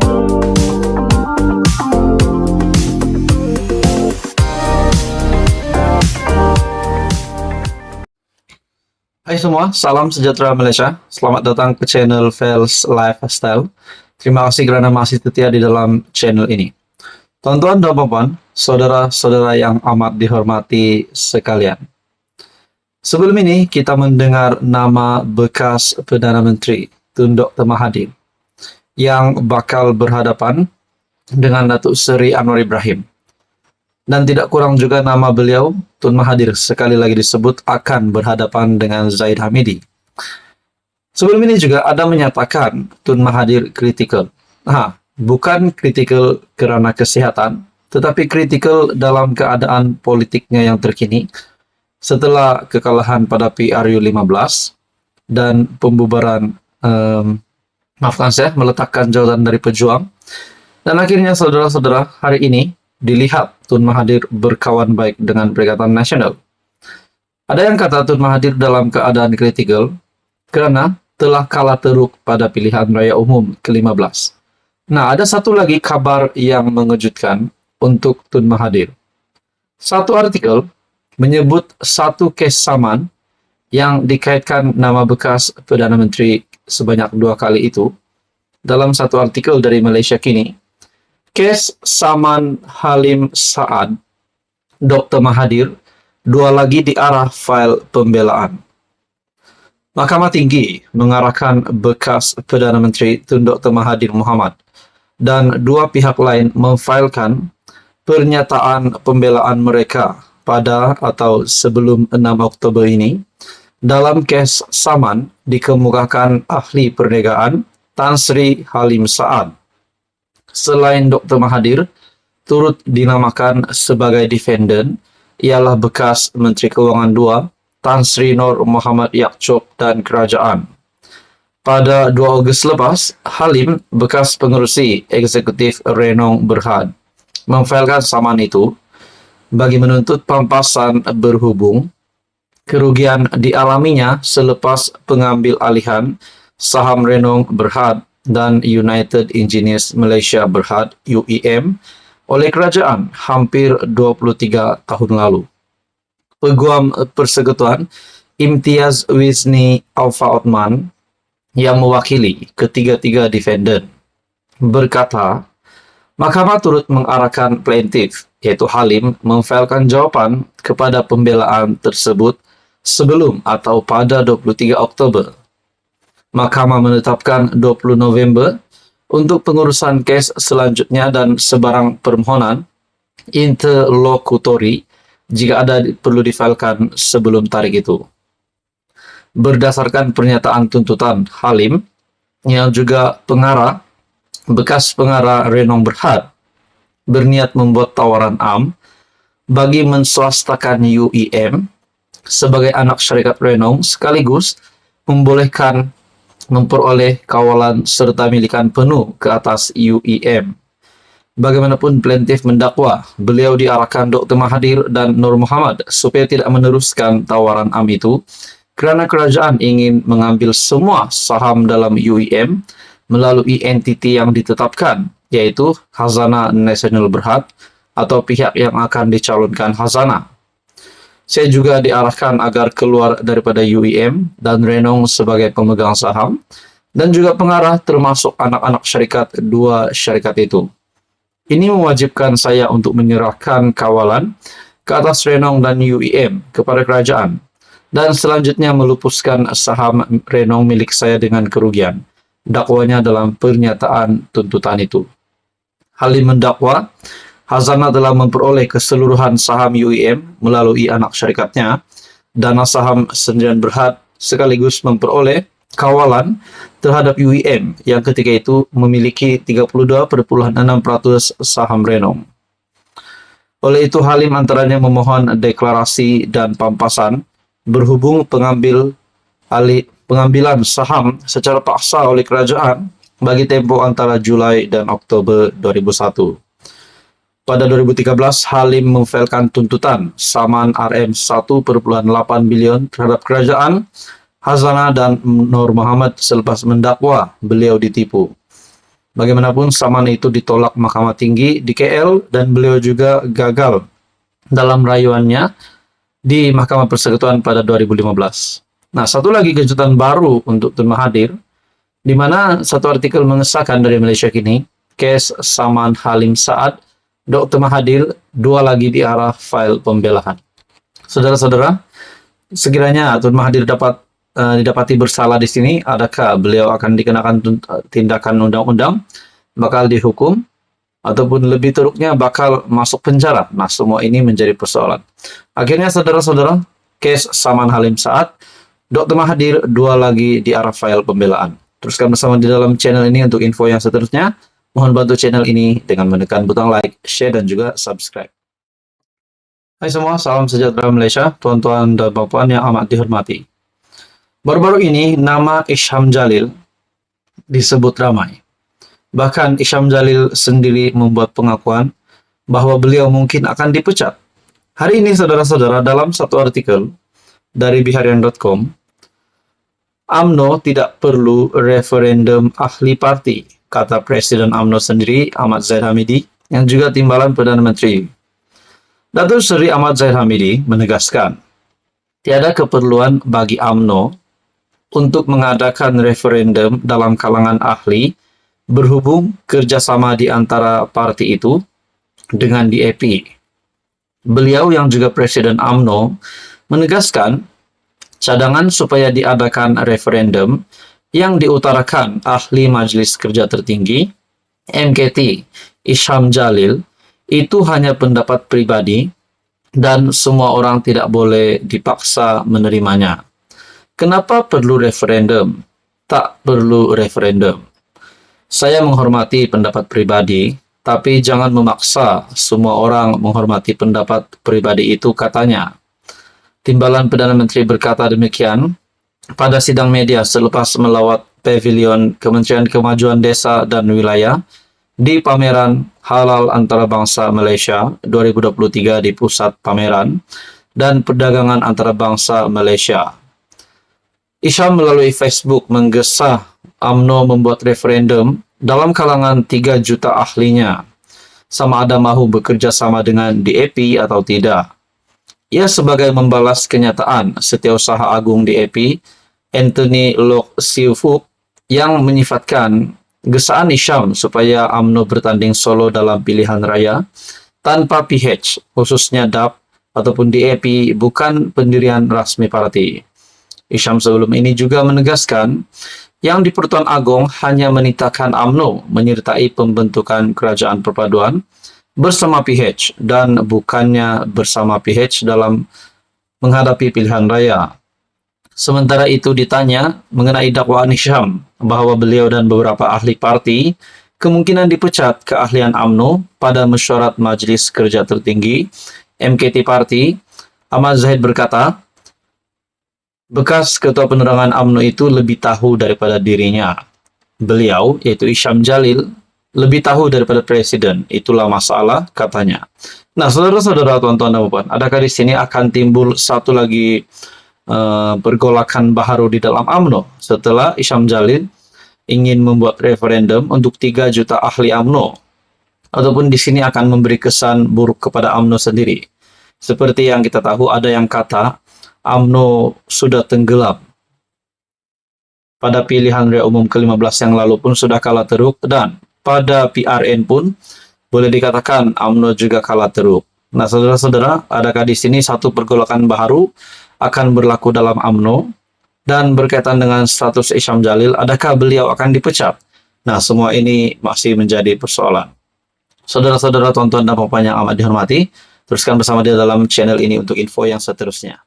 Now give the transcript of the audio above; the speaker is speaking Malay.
Hai semua, salam sejahtera Malaysia. Selamat datang ke channel Fels Lifestyle. Terima kasih kerana masih setia di dalam channel ini. Tuan-tuan dan puan-puan, saudara-saudara yang amat dihormati sekalian. Sebelum ini, kita mendengar nama bekas Perdana Menteri Tun Dr. Mahathir yang bakal berhadapan dengan Datuk Seri Anwar Ibrahim. Dan tidak kurang juga nama beliau, Tun Mahathir, sekali lagi disebut akan berhadapan dengan Zahid Hamidi. Sebelum ini juga ada menyatakan Tun Mahathir kritikal. Bukan kritikal kerana kesihatan, tetapi kritikal dalam keadaan politiknya yang terkini setelah kekalahan pada PRU 15 dan pembubaran, meletakkan jawatan dari pejuang. Dan akhirnya saudara-saudara, hari ini dilihat Tun Mahathir berkawan baik dengan Perikatan Nasional. Ada yang kata Tun Mahathir dalam keadaan kritikal kerana telah kalah teruk pada pilihan raya umum ke-15. Nah, ada satu lagi kabar yang mengejutkan untuk Tun Mahathir. Satu artikel menyebut satu kes saman yang dikaitkan nama bekas Perdana Menteri sebanyak 2 kali itu. Dalam satu artikel dari Malaysia Kini, kes saman Halim Saad, Dr. Mahathir, 2 lagi diarah fail pembelaan. Mahkamah Tinggi mengarahkan bekas Perdana Menteri Tun Dr. Mahathir Mohamad dan 2 pihak lain memfailkan pernyataan pembelaan mereka pada atau sebelum 6 Oktober ini dalam kes saman dikemukakan ahli perniagaan Tan Sri Halim Saad. Selain Dr. Mahathir, turut dinamakan sebagai defendant ialah bekas Menteri Kewangan II, Tan Sri Nur Muhammad Yaakob dan Kerajaan. Pada 2 Ogos lepas, Halim, bekas pengerusi eksekutif Renong Berhad, memfailkan saman itu bagi menuntut pampasan berhubung kerugian dialaminya selepas pengambil alihan saham Renong Berhad dan United Engineers Malaysia Berhad UEM oleh kerajaan hampir 23 tahun lalu. Peguam Persekutuan Imtiaz Wisni Alfa Othman yang mewakili ketiga-tiga defendant berkata, Mahkamah turut mengarahkan plaintiff iaitu Halim memfailkan jawapan kepada pembelaan tersebut sebelum atau pada 23 Oktober. Mahkamah menetapkan 20 November untuk pengurusan kes selanjutnya dan sebarang permohonan interlokutori jika ada perlu difailkan sebelum tarikh itu. Berdasarkan pernyataan tuntutan Halim, yang juga bekas pengarah Renong Berhad, berniat membuat tawaran am bagi menswastakan UEM sebagai anak syarikat Renong sekaligus membolehkan memperoleh kawalan serta milikan penuh ke atas UEM. Bagaimanapun plaintiff mendakwa, beliau diarahkan Dr. Mahathir dan Nur Muhammad supaya tidak meneruskan tawaran am itu kerana kerajaan ingin mengambil semua saham dalam UEM melalui entiti yang ditetapkan, iaitu Khazanah Nasional Berhad atau pihak yang akan dicalonkan Khazanah. Saya juga diarahkan agar keluar daripada UEM dan Renong sebagai pemegang saham dan juga pengarah termasuk anak-anak syarikat 2 syarikat itu. Ini mewajibkan saya untuk menyerahkan kawalan ke atas Renong dan UEM kepada kerajaan dan selanjutnya melupuskan saham Renong milik saya dengan kerugian. Dakwanya dalam pernyataan tuntutan itu. Halim mendakwa Khazanah telah memperoleh keseluruhan saham UEM melalui anak syarikatnya, dana saham Sendirian Berhad sekaligus memperoleh kawalan terhadap UEM yang ketika itu memiliki 32.6% saham Renong. Oleh itu Halim antaranya memohon deklarasi dan pampasan berhubung pengambilan saham secara paksa oleh kerajaan bagi tempoh antara Julai dan Oktober 2001. Pada 2013, Halim memfailkan tuntutan saman RM1.8 bilion terhadap kerajaan, Khazanah dan Nur Muhammad selepas mendakwa beliau ditipu. Bagaimanapun Saman itu ditolak Mahkamah Tinggi di KL dan beliau juga gagal dalam rayuannya di Mahkamah Persekutuan pada 2015. Nah, satu lagi kejutan baru untuk Tun Mahathir, di mana satu artikel mengesahkan dari Malaysia Kini, kes Saman Halim Saad, Dr. Mahathir, dua lagi di arah file pembelaan. Saudara-saudara, sekiranya Tun Mahathir didapati bersalah di sini, adakah beliau akan dikenakan tindakan undang-undang, bakal dihukum, ataupun lebih teruknya bakal masuk penjara? Nah, semua ini menjadi persoalan. Akhirnya, saudara-saudara, kes Saman Halim Saad, Dr. Mahathir, dua lagi di arah file pembelaan. Teruskan bersama di dalam channel ini untuk info yang seterusnya. Mohon bantu channel ini dengan menekan butang like, share, dan juga subscribe. Hai semua, salam sejahtera Malaysia, tuan-tuan dan puan yang amat dihormati. Baru-baru ini, nama Isham Jalil disebut ramai. Bahkan Isham Jalil sendiri membuat pengakuan bahwa beliau mungkin akan dipecat. Hari ini, saudara-saudara, dalam satu artikel dari biharian.com, UMNO tidak perlu referendum ahli parti, kata Presiden UMNO sendiri, Ahmad Zahid Hamidi, yang juga timbalan Perdana Menteri. Datuk Seri Ahmad Zahid Hamidi menegaskan, tiada keperluan bagi UMNO untuk mengadakan referendum dalam kalangan ahli berhubung kerjasama di antara parti itu dengan DAP. Beliau yang juga Presiden UMNO menegaskan cadangan supaya diadakan referendum yang diutarakan ahli Majlis Kerja Tertinggi MKT Isham Jalil itu hanya pendapat pribadi dan semua orang tidak boleh dipaksa menerimanya. Kenapa perlu referendum? Tak perlu referendum. Saya menghormati pendapat pribadi, tapi jangan memaksa semua orang menghormati pendapat pribadi itu, katanya. Timbalan Perdana Menteri berkata demikian pada sidang media selepas melawat pavilion Kementerian Kemajuan Desa dan Wilayah di pameran Halal Antarabangsa Malaysia 2023 di Pusat Pameran dan Perdagangan Antarabangsa Malaysia. Isham melalui Facebook menggesa UMNO membuat referendum dalam kalangan 3 juta ahlinya, sama ada mahu bekerja sama dengan DAP atau tidak. Ia sebagai membalas kenyataan Setiausaha Agung DAP, Anthony Loke Siu Fook, yang menyifatkan gesaan Isham supaya UMNO bertanding solo dalam pilihan raya tanpa PH, khususnya DAP ataupun DAP, bukan pendirian rasmi parti. Isham sebelum ini juga menegaskan yang di Pertuan Agong hanya menitahkan UMNO menyertai pembentukan kerajaan perpaduan bersama PH dan bukannya bersama PH dalam menghadapi pilihan raya. Sementara itu ditanya mengenai dakwaan Isham bahwa beliau dan beberapa ahli parti kemungkinan dipecat keahlian UMNO pada mesyuarat Majlis Kerja Tertinggi MKT Parti, Ahmad Zahid berkata, bekas Ketua Penerangan UMNO itu lebih tahu daripada dirinya. Beliau, yaitu Isham Jalil, lebih tahu daripada Presiden. Itulah masalah, katanya. Nah, saudara-saudara, tuan-tuan dan puan, adakah di sini akan timbul satu lagi pergolakan baru di dalam UMNO setelah Isham Jalil ingin membuat referendum untuk 3 juta ahli UMNO? Ataupun di sini akan memberi kesan buruk kepada UMNO sendiri? Seperti yang kita tahu, ada yang kata UMNO sudah tenggelam. Pada pilihan raya umum ke-15 yang lalu pun sudah kalah teruk, dan pada PRN pun boleh dikatakan UMNO juga kalah teruk. Nah, saudara-saudara, adakah di sini satu pergolakan baru akan berlaku dalam UMNO? Dan berkaitan dengan status Isham Jalil, adakah beliau akan dipecat? Nah, semua ini masih menjadi persoalan. Saudara-saudara, tuan-tuan dan puan yang amat dihormati, teruskan bersama dia dalam channel ini untuk info yang seterusnya.